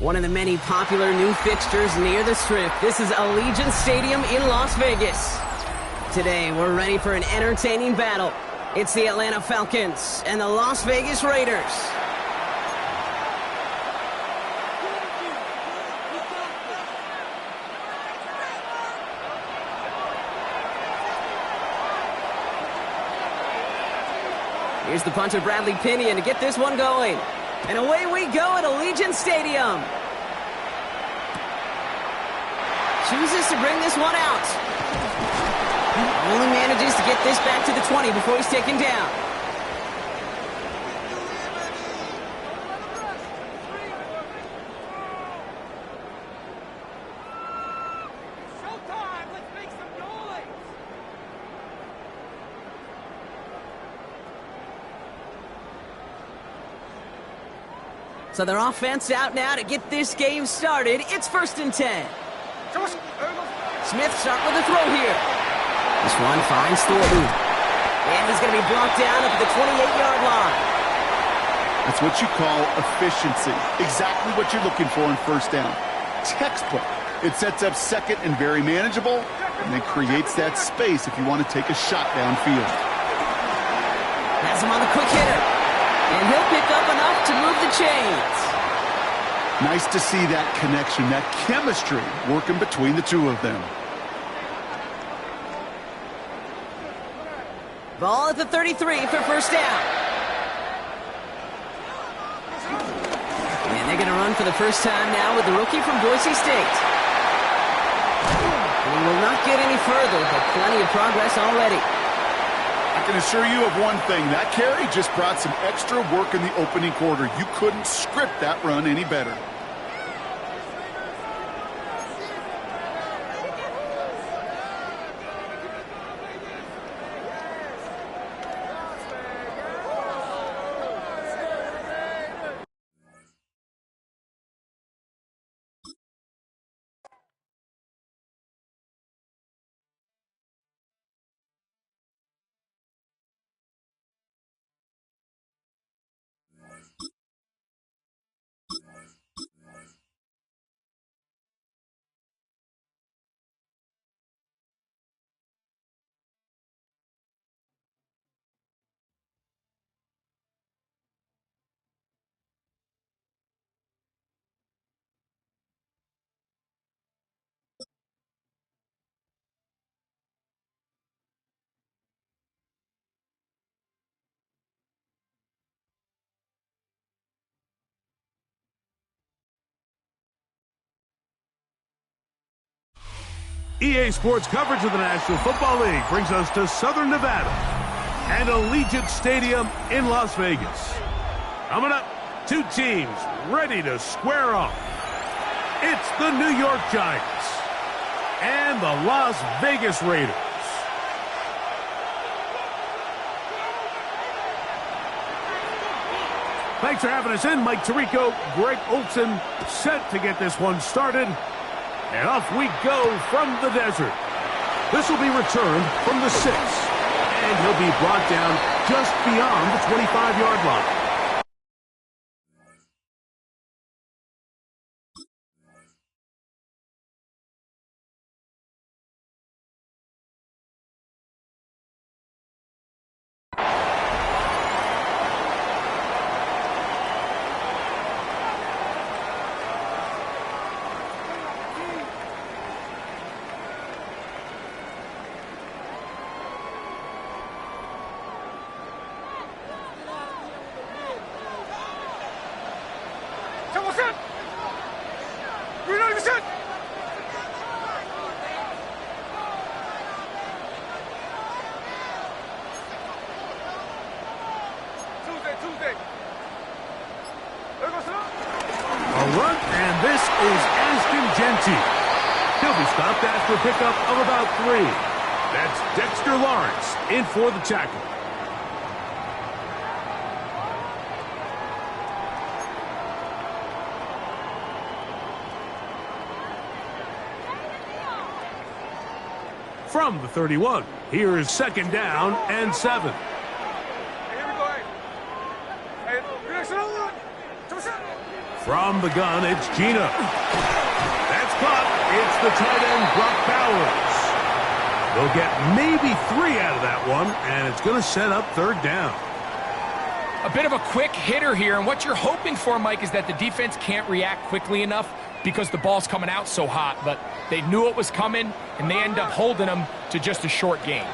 One of the many popular new fixtures near the Strip. This is Allegiant Stadium in Las Vegas. Today, we're ready for an entertaining battle. It's the Atlanta Falcons and the Las Vegas Raiders. Here's the punter, Bradley Pinion, to get this one going. And away we go at Allegiant Stadium. Chooses to bring this one out. Only manages to get this back to the 20 before he's taken down. So their offense out now to get this game started. It's 1st and 10. Smith start with a throw here. This one finds Thornton. And he's going to be blocked down up at the 28-yard line. That's what you call efficiency. Exactly what you're looking for in 1st down. Textbook. It sets up 2nd and very manageable, and then creates that space if you want to take a shot downfield. Has him on the quick hitter. And he'll pick up enough to move the chains. Nice to see that connection, that chemistry working between the two of them. Ball at the 33 for 1st down. And they're going to run for the first time now with the rookie from Boise State. And he will not get any further, but plenty of progress already. I can assure you of one thing. That carry just brought some extra work in the opening quarter. You couldn't script that run any better. EA Sports coverage of the National Football League brings us to Southern Nevada and Allegiant Stadium in Las Vegas. Coming up, two teams ready to square off. It's the New York Giants and the Las Vegas Raiders. Thanks for having us in. Mike Tirico, Greg Olson, set to get this one started. And off we go from the desert. This will be returned from the 6. And he'll be brought down just beyond the 25-yard line. He'll be stopped after a pickup of about 3. That's Dexter Lawrence in for the tackle. From the 31, here is 2nd down and 7. Here we go. Hey, From the gun, it's Gino. That's caught. It's the tight end, Brock Bowers. They'll get maybe 3 out of that one, and it's going to set up third down. A bit of a quick hitter here, and what you're hoping for, Mike, is that the defense can't react quickly enough because the ball's coming out so hot, but they knew it was coming, and they end up holding them to just a short gain.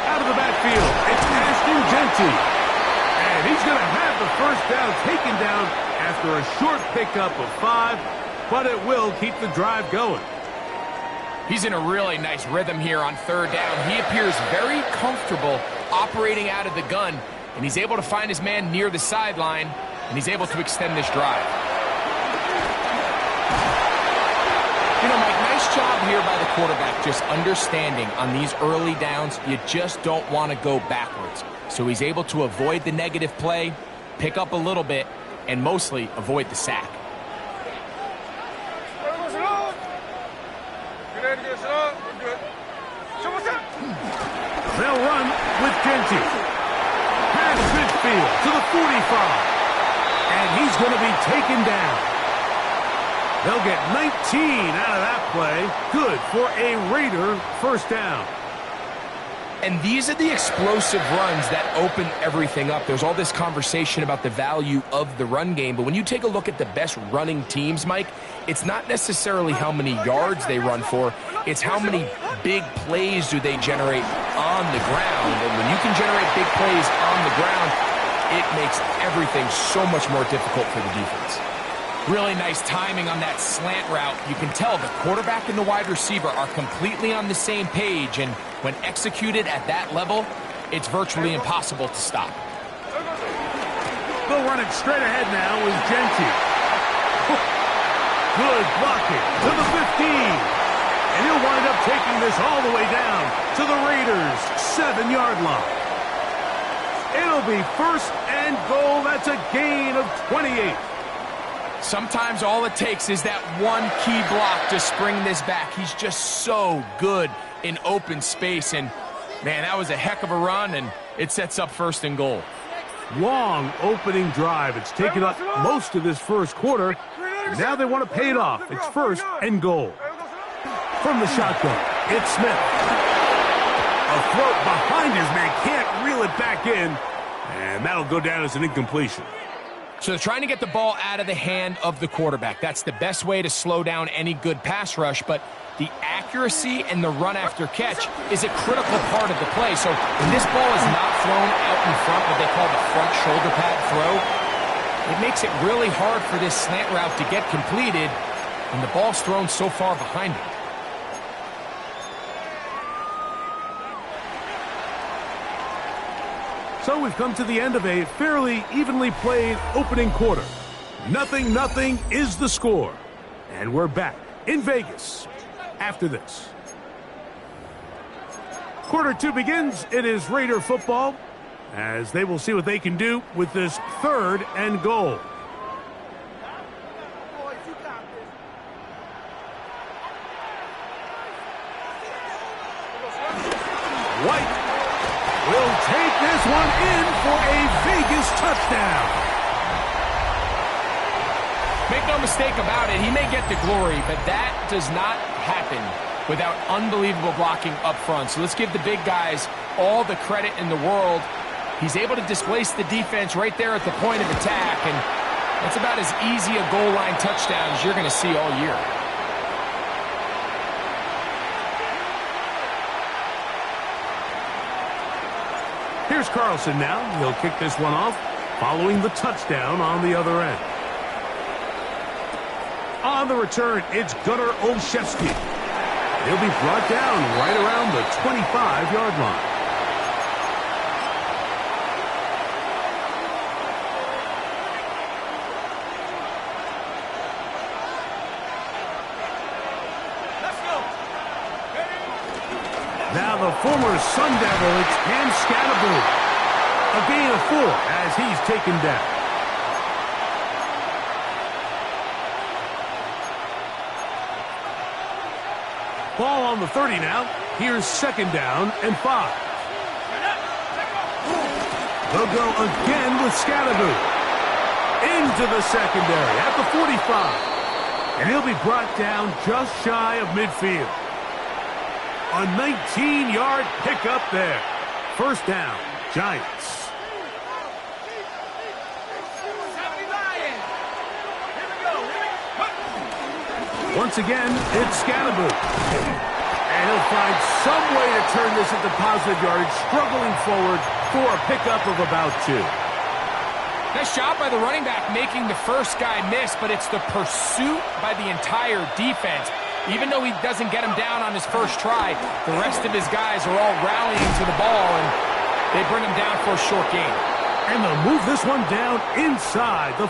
Out of the backfield, it's Ashton Genty. And he's going to have the first down taken down after a short pickup of 5, but it will keep the drive going. He's in a really nice rhythm here on third down. He appears very comfortable operating out of the gun, and he's able to find his man near the sideline, and he's able to extend this drive. You know, Mike, nice job here by the quarterback, just understanding on these early downs, you just don't want to go backwards. So he's able to avoid the negative play, pick up a little bit, and mostly avoid the sack. They'll run with Genty. Past midfield to the 45. And he's going to be taken down. They'll get 19 out of that play. Good for a Raider first down. And these are the explosive runs that open everything up. There's all this conversation about the value of the run game, but when you take a look at the best running teams, Mike, it's not necessarily how many yards they run for, it's how many big plays do they generate on the ground. And when you can generate big plays on the ground, it makes everything so much more difficult for the defense. Really nice timing on that slant route. You can tell the quarterback and the wide receiver are completely on the same page, and when executed at that level, it's virtually impossible to stop. They'll run it straight ahead now with Genty. Good blocking to the 15. And he'll wind up taking this all the way down to the Raiders' 7-yard line. It'll be first and goal. That's a gain of 28. Sometimes all it takes is that one key block to spring this back. He's just so good in open space. And, man, that was a heck of a run, and it sets up first and goal. Long opening drive. It's taken up most of this first quarter. Now they want to pay it off. It's first and goal. From the shotgun, it's Smith. A throw behind his man. Can't reel it back in. And that'll go down as an incompletion. So they're trying to get the ball out of the hand of the quarterback. That's the best way to slow down any good pass rush, but the accuracy and the run after catch is a critical part of the play. So when this ball is not thrown out in front, what they call the front shoulder pad throw, it makes it really hard for this slant route to get completed, and the ball's thrown so far behind him. So we've come to the end of a fairly evenly played opening quarter. 0-0 is the score. And we're back in Vegas after this. Quarter 2 begins. It is Raider football as they will see what they can do with this third and goal. White will take this one in for a Vegas touchdown. Make no mistake about it, he may get the glory, but that does not happen without unbelievable blocking up front. So let's give the big guys all the credit in the world. He's able to displace the defense right there at the point of attack, and that's about as easy a goal line touchdown as you're going to see all year. Here's Carlson now. He'll kick this one off following the touchdown on the other end. On the return, it's Gunnar Olszewski. He'll be brought down right around the 25-yard line. Now the former Sun Devil, it's Cam Scatterboom. A gain of 4 as he's taken down. Ball on the 30 now. Here's second down and 5. They'll go again with Scatterboot. Into the secondary at the 45. And he'll be brought down just shy of midfield. A 19-yard pickup there. First down, Giants. Once again, it's Scatterboot. And he'll find some way to turn this into positive yardage, struggling forward for a pickup of about 2. Nice job by the running back making the first guy miss, but it's the pursuit by the entire defense. Even though he doesn't get him down on his first try, the rest of his guys are all rallying to the ball, and they bring him down for a short gain. And they'll move this one down inside the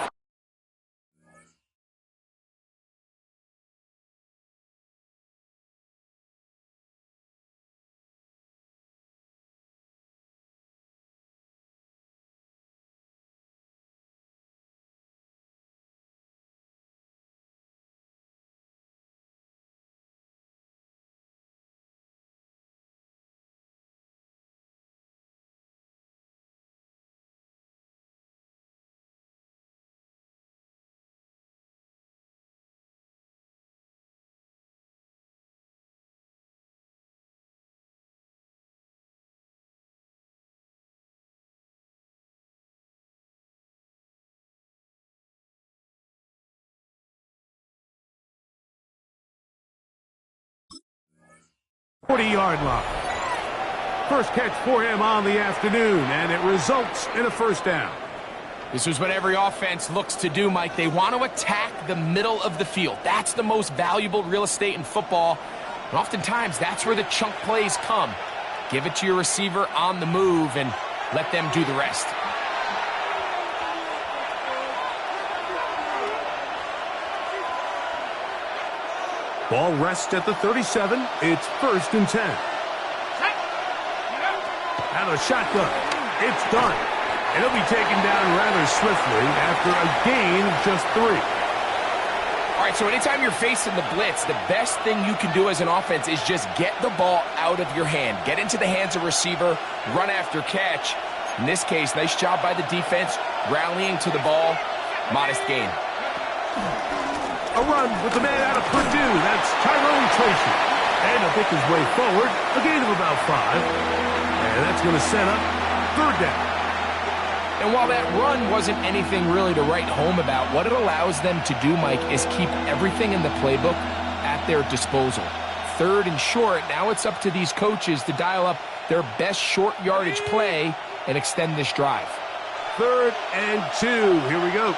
40-yard line. First catch for him on the afternoon, and it results in a first down. This is what every offense looks to do, Mike. They want to attack the middle of the field. That's the most valuable real estate in football. And oftentimes, that's where the chunk plays come. Give it to your receiver on the move and let them do the rest. Ball rests at the 37. It's 1st and 10. And a shotgun. It's done. And he'll be taken down rather swiftly after a gain of just 3. All right, so anytime you're facing the blitz, the best thing you can do as an offense is just get the ball out of your hand. Get into the hands of receiver, run after catch. In this case, nice job by the defense, rallying to the ball. Modest gain. A run with the man out of Purdue. That's Tyrone Tracy. And he'll pick his way forward. A gain of about 5. And that's going to set up 3rd down. And while that run wasn't anything really to write home about, what it allows them to do, Mike, is keep everything in the playbook at their disposal. 3rd and short, now it's up to these coaches to dial up their best short yardage play and extend this drive. 3rd and 2. Here we go.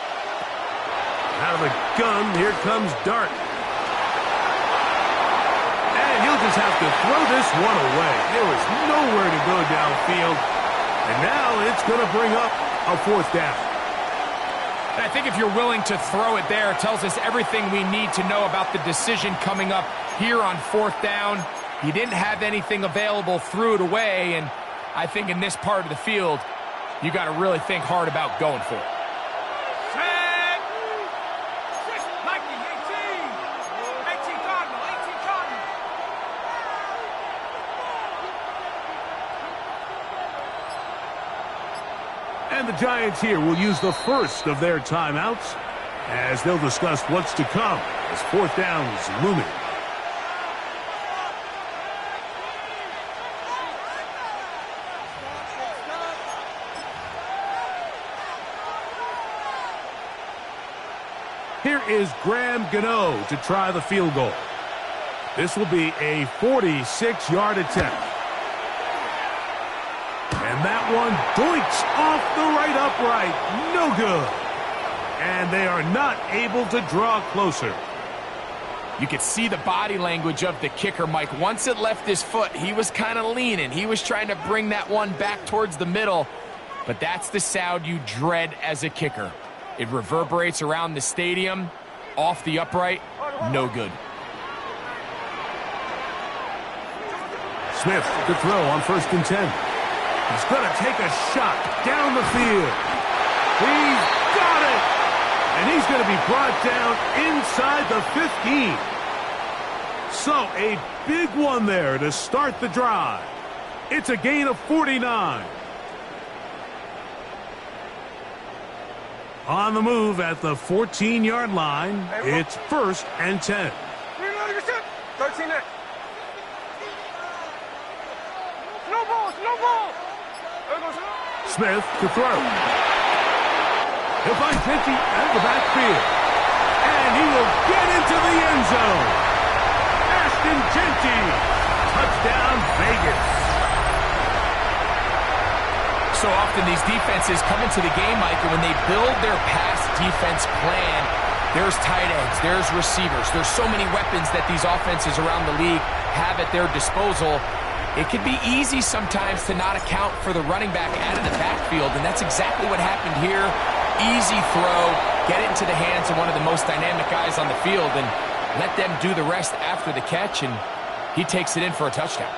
Out of the gun, here comes Dart. And he'll just have to throw this one away. There was nowhere to go downfield. And now it's going to bring up a 4th down. I think if you're willing to throw it there, it tells us everything we need to know about the decision coming up here on 4th down. He didn't have anything available, threw it away, and I think in this part of the field, you got to really think hard about going for it. And the Giants here will use the first of their timeouts as they'll discuss what's to come as 4th down is looming. Here is Graham Gano to try the field goal. This will be a 46-yard attempt. And that one doinks off the right upright. No good. And they are not able to draw closer. You could see the body language of the kicker, Mike. Once it left his foot, he was kind of leaning. He was trying to bring that one back towards the middle. But that's the sound you dread as a kicker. It reverberates around the stadium, off the upright, no good. Smith to throw on 1st and 10. He's going to take a shot down the field. He's got it! And he's going to be brought down inside the 15. So a big one there to start the drive. It's a gain of 49. On the move at the 14-yard line, it's 1st and 10. 13 next. No ball. Smith to throw. He'll find Genty at the backfield. And he will get into the end zone. Ashton Genty. Touchdown, Vegas. So often these defenses come into the game, Mike, and when they build their pass defense plan, there's tight ends, there's receivers, there's so many weapons that these offenses around the league have at their disposal. It can be easy sometimes to not account for the running back out of the backfield, and that's exactly what happened here. Easy throw, get it into the hands of one of the most dynamic guys on the field, and let them do the rest after the catch, and he takes it in for a touchdown.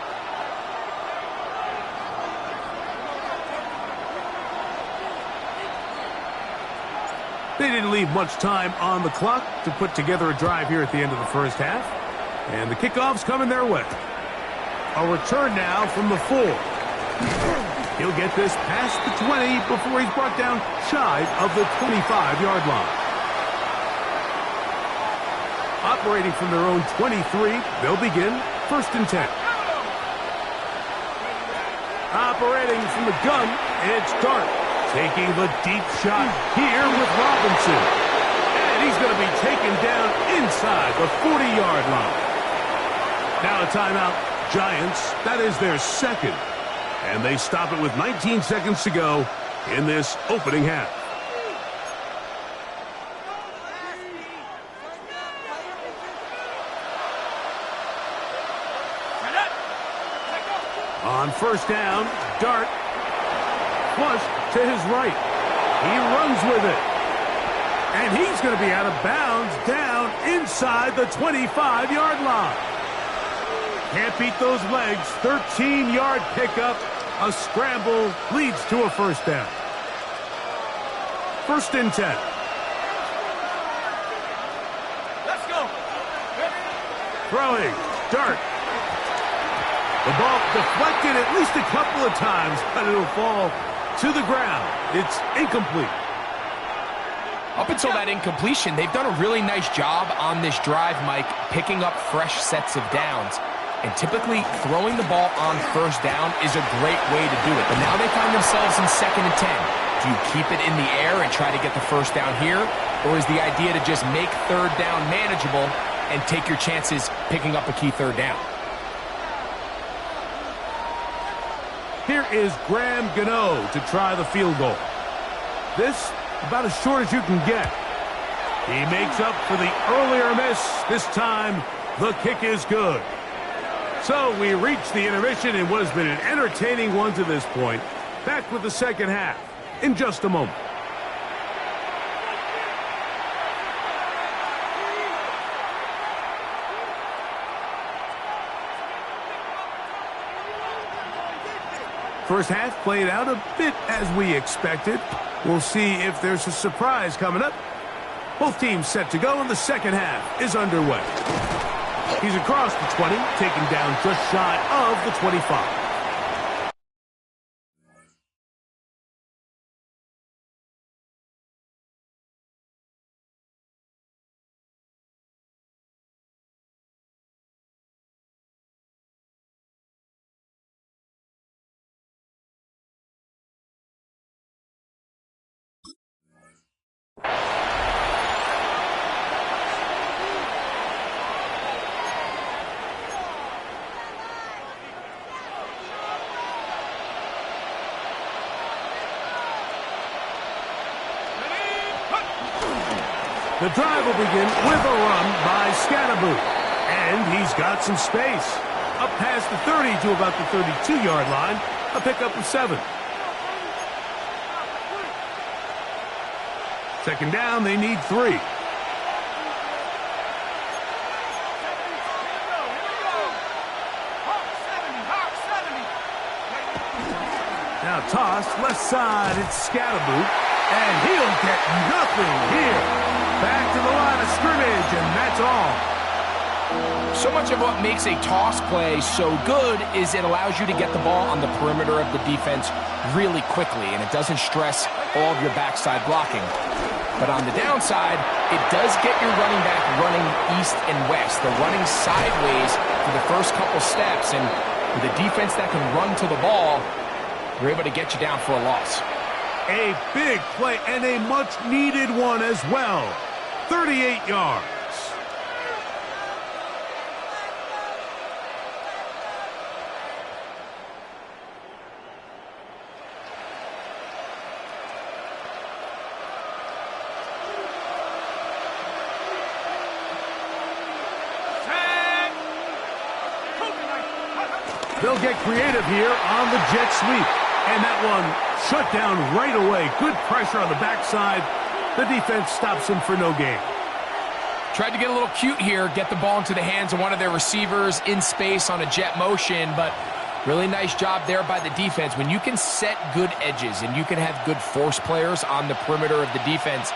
They didn't leave much time on the clock to put together a drive here at the end of the first half. And the kickoff's coming their way. A return now from the 4. He'll get this past the 20 before he's brought down shy of the 25-yard line. Operating from their own 23, they'll begin 1st and 10. Operating from the gun, it's Dart. Taking the deep shot here with Robinson. And he's going to be taken down inside the 40-yard line. Now a timeout. Giants, that is their 2nd. And they stop it with 19 seconds to go in this opening half. On 1st down, Dart. Flush to his right. He runs with it. And he's going to be out of bounds down inside the 25-yard line. Can't beat those legs. 13-yard pickup. A scramble leads to a 1st down. 1st and 10. Let's go. Throwing. Dart. The ball deflected at least a couple of times, but it'll fall to the ground. It's incomplete. Up until that incompletion, they've done a really nice job on this drive, Mike, picking up fresh sets of downs. And typically, throwing the ball on 1st down is a great way to do it. But now they find themselves in 2nd and 10. Do you keep it in the air and try to get the 1st down here? Or is the idea to just make 3rd down manageable and take your chances picking up a key 3rd down? Here is Graham Gano to try the field goal. This, about as short as you can get. He makes up for the earlier miss. This time, the kick is good. So we reach the intermission in what has been an entertaining one to this point. Back with the 2nd half in just a moment. First half played out a bit as we expected. We'll see if there's a surprise coming up. Both teams set to go, and the 2nd half is underway. He's across the 20, taken down just shy of the 25. The drive will begin with a run by Scatterboot. And he's got some space. Up past the 30 to about the 32-yard line. A pickup of 7. 2nd down, they need 3. Now tossed left side, it's Scatterboot. And he'll get nothing here. Back to the line of scrimmage, and that's all. So much of what makes a toss play so good is it allows you to get the ball on the perimeter of the defense really quickly, and it doesn't stress all of your backside blocking. But on the downside, it does get your running back running east and west. They're running sideways for the first couple steps, and with a defense that can run to the ball, they're able to get you down for a loss. A big play and a much-needed one as well. 38 yards. They'll get creative here on the jet sweep. And that one shut down right away. Good pressure on the backside. The defense stops him for no gain. Tried to get a little cute here, get the ball into the hands of one of their receivers in space on a jet motion, but really nice job there by the defense. When you can set good edges and you can have good force players on the perimeter of the defense,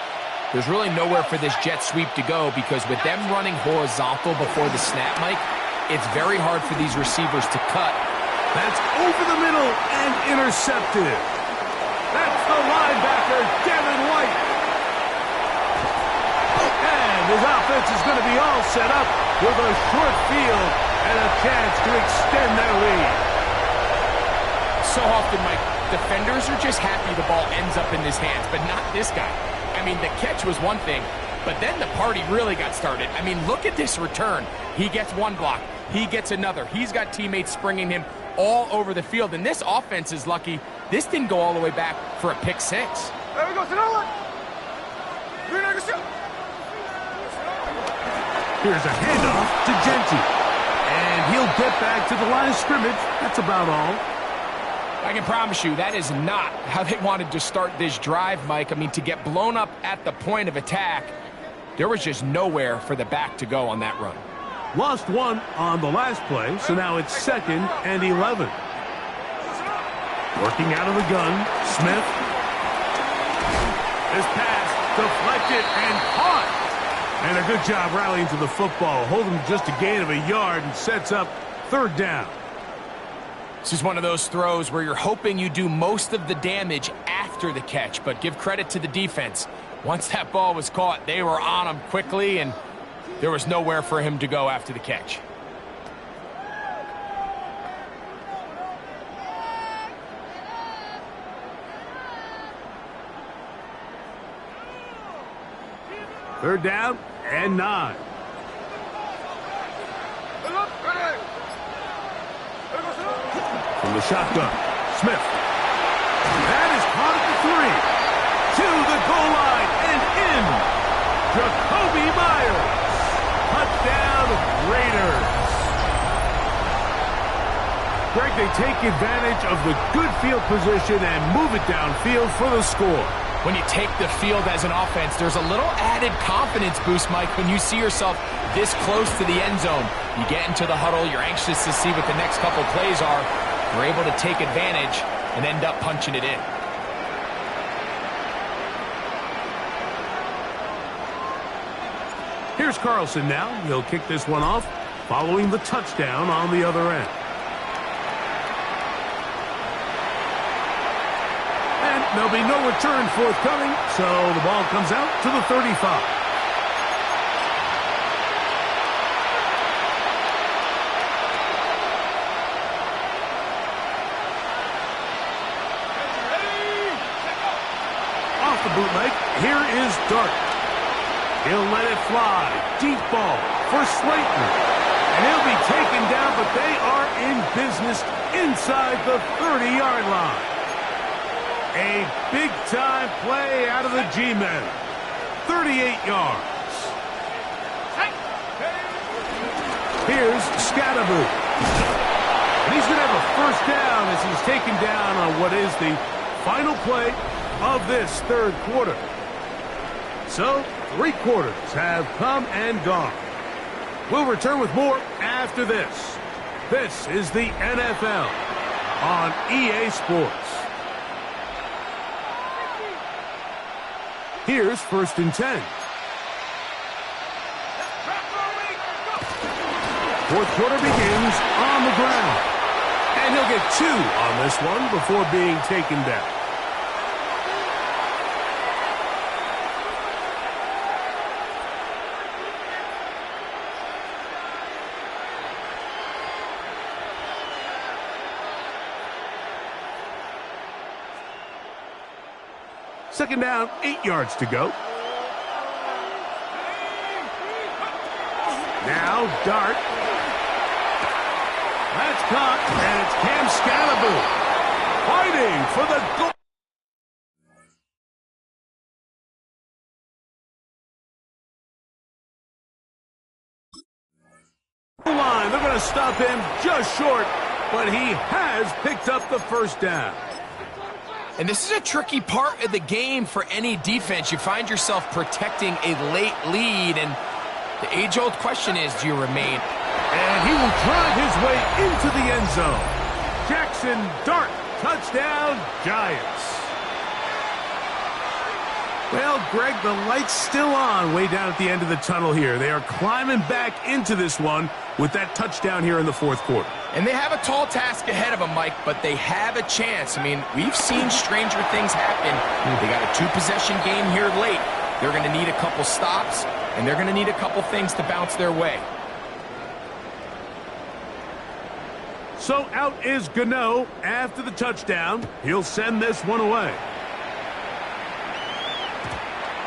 there's really nowhere for this jet sweep to go, because with them running horizontal before the snap, Mike, it's very hard for these receivers to cut. That's over the middle and intercepted. That's the linebacker, Devin White. And his offense is going to be all set up with a short field and a chance to extend their lead. So often, Mike, defenders are just happy the ball ends up in his hands, but not this guy. I mean, the catch was one thing, but then the party really got started. I mean, look at this return. He gets one block. He gets another. He's got teammates springing him all over the field, and this offense is lucky this didn't go all the way back for a pick six. There we go. Here's a handoff to Genty, and he'll get back to the line of scrimmage. That's about all. I can promise you that is not how they wanted to start this drive, Mike. I mean, to get blown up at the point of attack, there was just nowhere for the back to go on that run. Lost one on the last play, so now it's 2nd and 11. Working out of the gun, Smith. This pass deflected and caught. And a good job rallying to the football. Holding just a gain of a yard and sets up 3rd down. This is one of those throws where you're hoping you do most of the damage after the catch, but give credit to the defense. Once that ball was caught, they were on him quickly, and there was nowhere for him to go after the catch. Third down and 9. From the shotgun, Smith. That is caught at the 3. To the goal line and in. Jacoby Myers. Touchdown Raiders. Greg, they take advantage of the good field position and move it downfield for the score. When you take the field as an offense, there's a little added confidence boost, Mike, when you see yourself this close to the end zone. You get into the huddle, you're anxious to see what the next couple plays are. You're able to take advantage and end up punching it in. Here's Carlson now. He'll kick this one off following the touchdown on the other end. And there'll be no return forthcoming, so the ball comes out to the 35. Off the bootleg, here is Dart. He'll let it fly. Deep ball for Slayton. And he'll be taken down, but they are in business inside the 30-yard line. A big-time play out of the G-men. 38 yards. Here's Scatterboot. And he's going to have a first down as he's taken down on what is the final play of this third quarter. So, 3 quarters have come and gone. We'll return with more after this. This is the NFL on EA Sports. Here's 1st and 10. Fourth quarter begins on the ground. And he'll get 2 on this one before being taken down. Second down, 8 yards to go. Now, Dart. That's caught, and it's Cam Scalaboo fighting for the goal. Line. They're going to stop him just short, but he has picked up the first down. And this is a tricky part of the game for any defense. You find yourself protecting a late lead, and the age-old question is, do you remain? And he will drive his way into the end zone. Jackson Dart, touchdown, Giants. Well, Greg, the light's still on way down at the end of the tunnel here. They are climbing back into this one with that touchdown here in the fourth quarter. And they have a tall task ahead of them, Mike, but they have a chance. I mean, we've seen stranger things happen. They got a two-possession game here late. They're going to need a couple stops, and they're going to need a couple things to bounce their way. So out is Gano after the touchdown. He'll send this one away.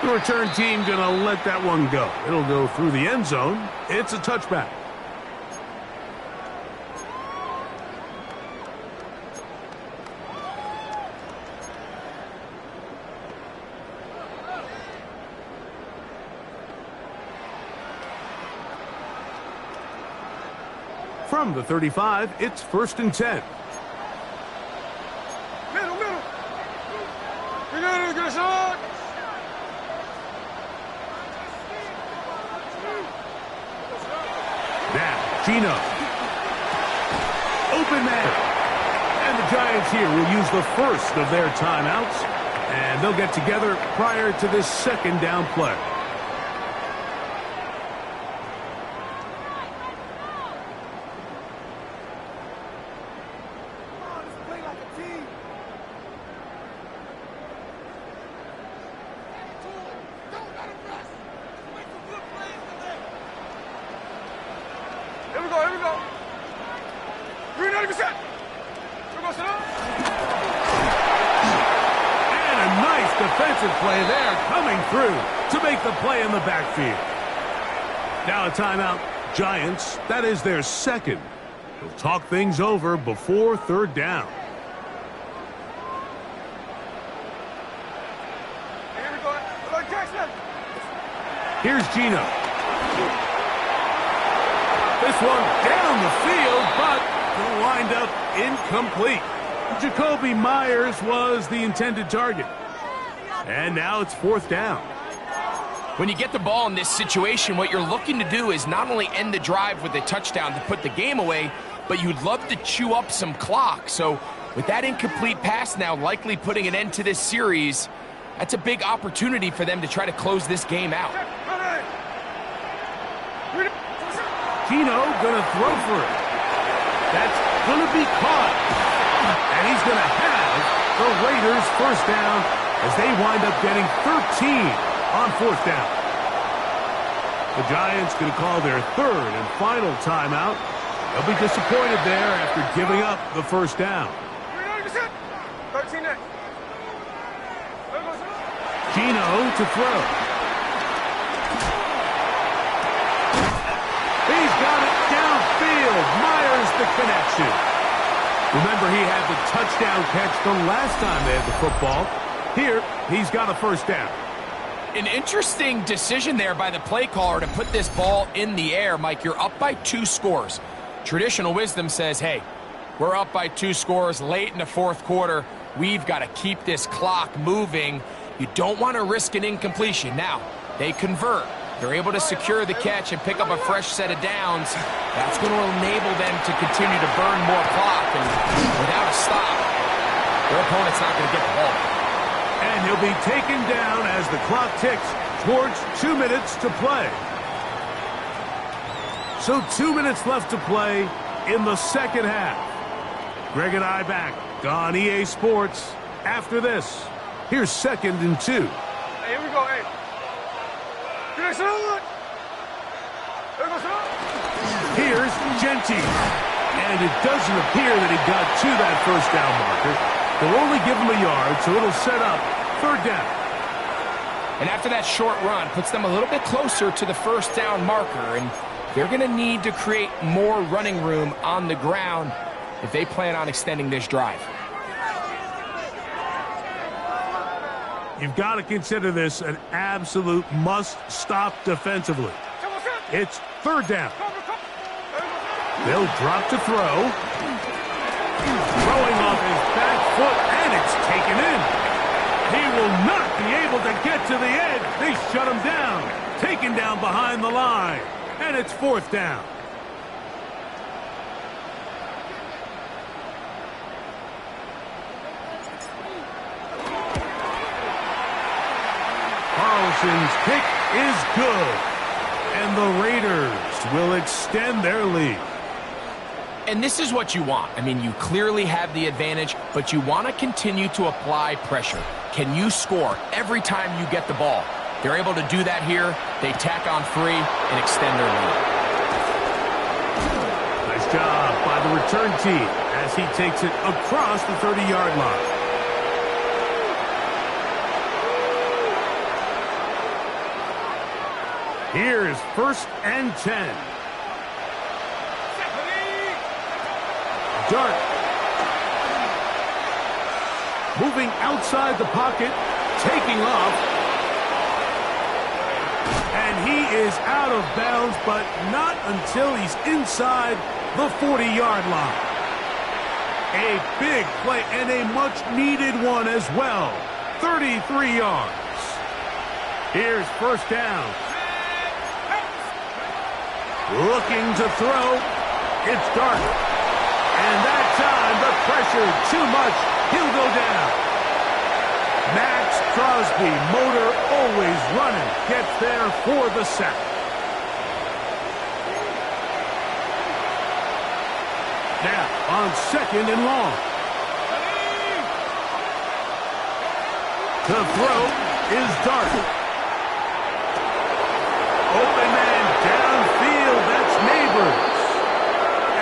The return team going to let that one go. It'll go through the end zone. It's a touchback. From the 35, it's 1st and 10. Middle. We got to get a shot. Now, Gino. Open man. And the Giants here will use the first of their timeouts. And they'll get together prior to this second down play. Here we go. 390%. And a nice defensive play there coming through to make the play in the backfield. Now a timeout. Giants, that is their second. They'll talk things over before third down. Here we go. Jackson. Here's Gino. This one down the field, but will wind up incomplete. Jacoby Myers was the intended target. And now it's fourth down. When you get the ball in this situation, what you're looking to do is not only end the drive with a touchdown to put the game away, but you'd love to chew up some clock. So with that incomplete pass now likely putting an end to this series, that's a big opportunity for them to try to close this game out. Gino gonna throw for it. That's gonna be caught. And he's gonna have the Raiders first down as they wind up getting 13 on fourth down. The Giants gonna call their third and final timeout. They'll be disappointed there after giving up the first down. 13 next. Gino to throw. He's got it downfield. Myers the connection. Remember, he had the touchdown catch the last time they had the football. Here, he's got a first down. An interesting decision there by the play caller to put this ball in the air. Mike, you're up by 2 scores. Traditional wisdom says, hey, we're up by 2 scores late in the fourth quarter. We've got to keep this clock moving. You don't want to risk an incompletion. Now, they convert. They're able to secure the catch and pick up a fresh set of downs. That's going to enable them to continue to burn more clock. And without a stop, their opponent's not going to get the ball. And he'll be taken down as the clock ticks towards 2 minutes to play. So 2 minutes left to play in the second half. Greg and I back on EA Sports after this. Here's 2nd and 2. Hey, here we go, hey. Here's Genty. And it doesn't appear that he got to that first down marker. They'll only give him a yard, so it'll set up third down. And after that short run, puts them a little bit closer to the first down marker, and they're going to need to create more running room on the ground if they plan on extending this drive. You've got to consider this an absolute must-stop defensively. It's third down. They'll drop to throw. Throwing off his back foot, and it's taken in. He will not be able to get to the edge. They shut him down. Taken down behind the line. And it's fourth down. Carlson's kick is good. And the Raiders will extend their lead. And this is what you want. I mean, you clearly have the advantage, but you want to continue to apply pressure. Can you score every time you get the ball? They're able to do that here. They tack on 3 and extend their lead. Nice job by the return team as he takes it across the 30-yard line. Here's 1st and 10. Dart. Moving outside the pocket, taking off. And he is out of bounds, but not until he's inside the 40-yard line. A big play and a much-needed one as well. 33 yards. Here's first down. Looking to throw. It's Dart. And that time, the pressure too much. He'll go down. Max Crosby, motor always running, gets there for the sack. Now, on 2nd and long. The throw is Dart. Open man downfield, that's Neighbors.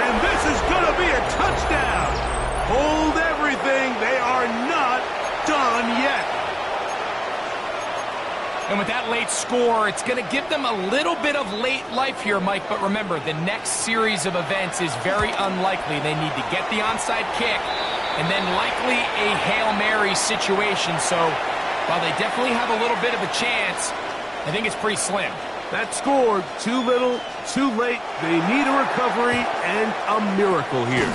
And this is going to be a touchdown. Hold everything. They are not done yet. And with that late score, it's going to give them a little bit of late life here, Mike. But remember, the next series of events is very unlikely. They need to get the onside kick and then likely a Hail Mary situation. So while they definitely have a little bit of a chance, I think it's pretty slim. That score, too little, too late. They need a recovery and a miracle here.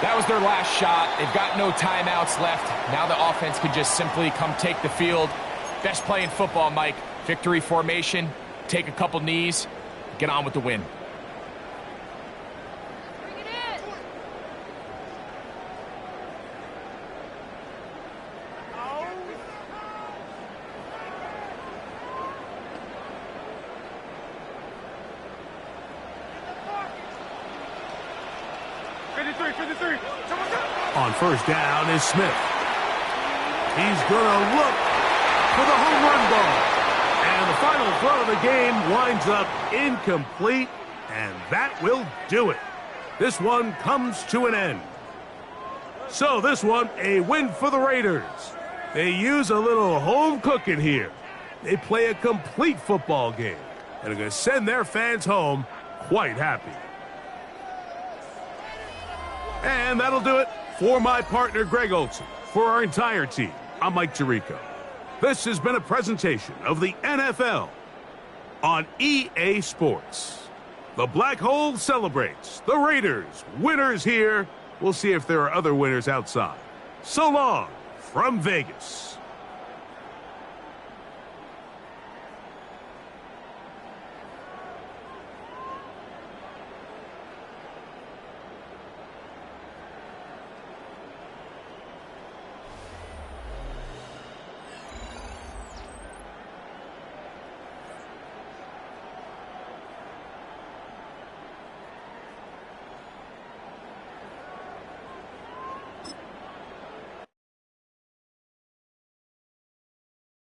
That was their last shot. They've got no timeouts left. Now the offense could just simply come take the field. Best play in football, Mike. Victory formation, take a couple knees, get on with the win. On first down is Smith. He's going to look for the home run ball. And the final throw of the game winds up incomplete, and that will do it. This one comes to an end. So this one, a win for the Raiders. They use a little home cooking here. They play a complete football game and are going to send their fans home quite happy. And that'll do it for my partner, Greg Olson. For our entire team, I'm Mike Tirico. This has been a presentation of the NFL on EA Sports. The Black Hole celebrates. The Raiders, winners here. We'll see if there are other winners outside. So long from Vegas.